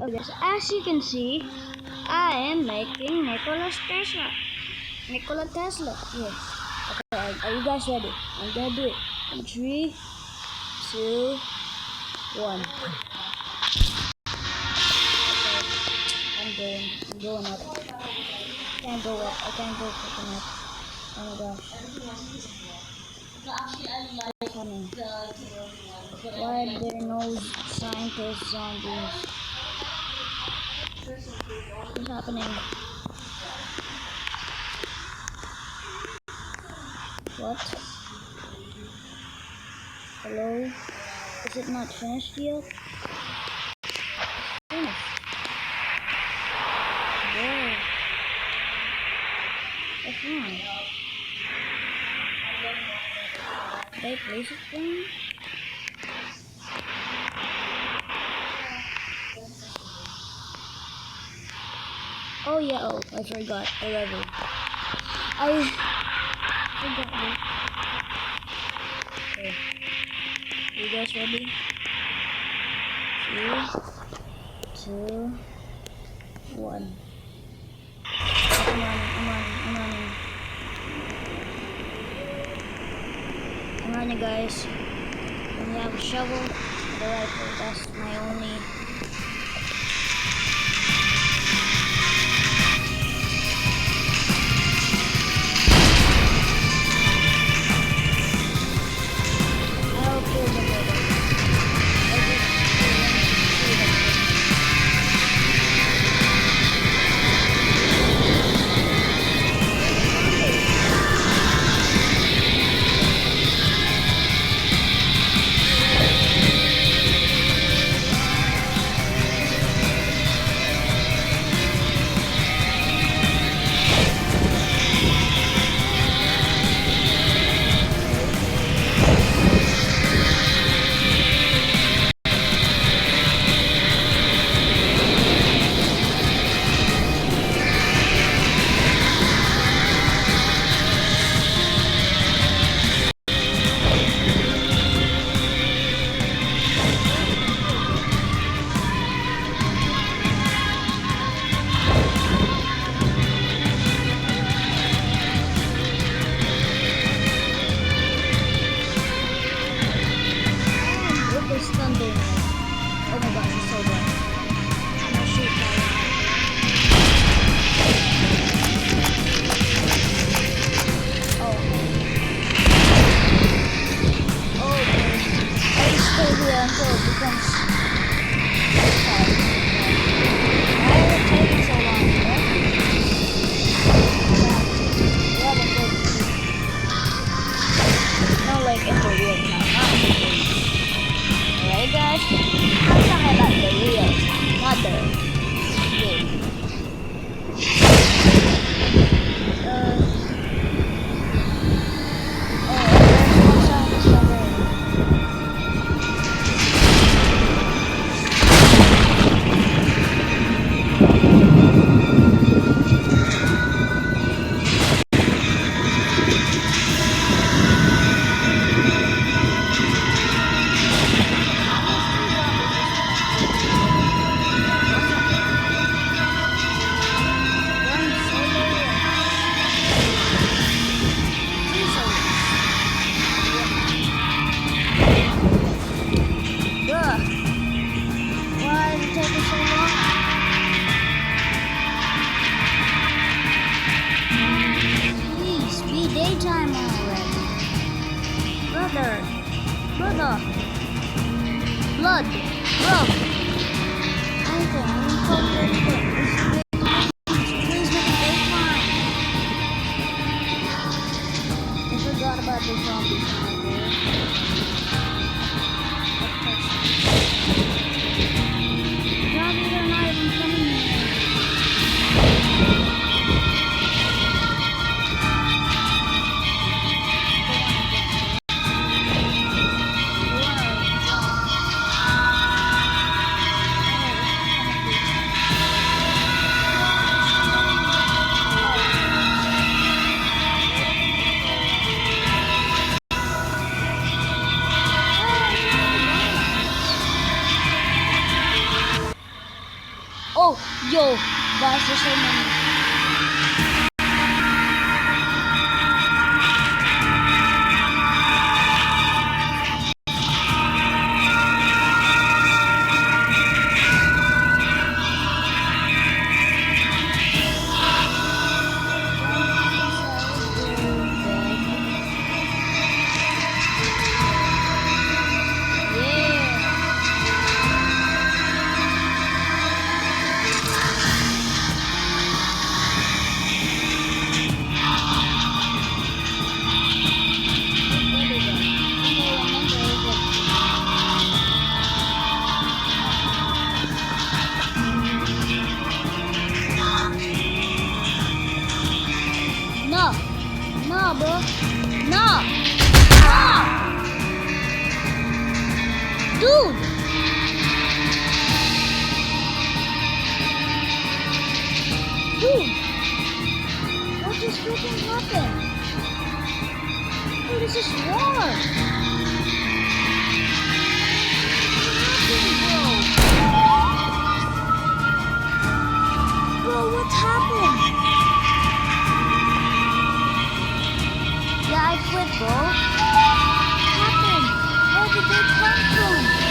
Oh yes, as you can see, I am making Nikola Tesla. Nikola Tesla. Yes. Okay, are you guys ready? I'm gonna do it. In 3, 2, 1. Okay, I'm going up. Can't go up. I can't go fucking up. Oh my gosh. What's happening? Why are there no scientist zombies? What's happening? What? Hello? Is it not finished yet? Finished. Whoa. What's wrong? Did I place it wrong? Oh yeah, oh, I forgot the level. I forgot it. Okay. You guys ready? 3, 2, 1. I'm running. I'm running, guys. When you have a shovel, the rifle, that's my only. I'll kill the brother. Oh my gosh, it's so bad. I'm gonna shoot fire. Oh. Oh, I stay here until it becomes fire. Why is it taking so long, no, like in the real time, not in the game. Alright guys, I'm talking about the real time, not the game. Daytime already. Brother. Blood. Bro. Anything. I need cold anything. Please make it daytime. I forgot about the zombies right there. Zombies are not even coming here. Oh, yo, guys, there's so many. No, no, bro, no, no, dude. Dude, what just freaking happened? Dude, this is war. What happened, bro? Bro, what happened? Yeah, I quit, bro. What happened? Where did they come from?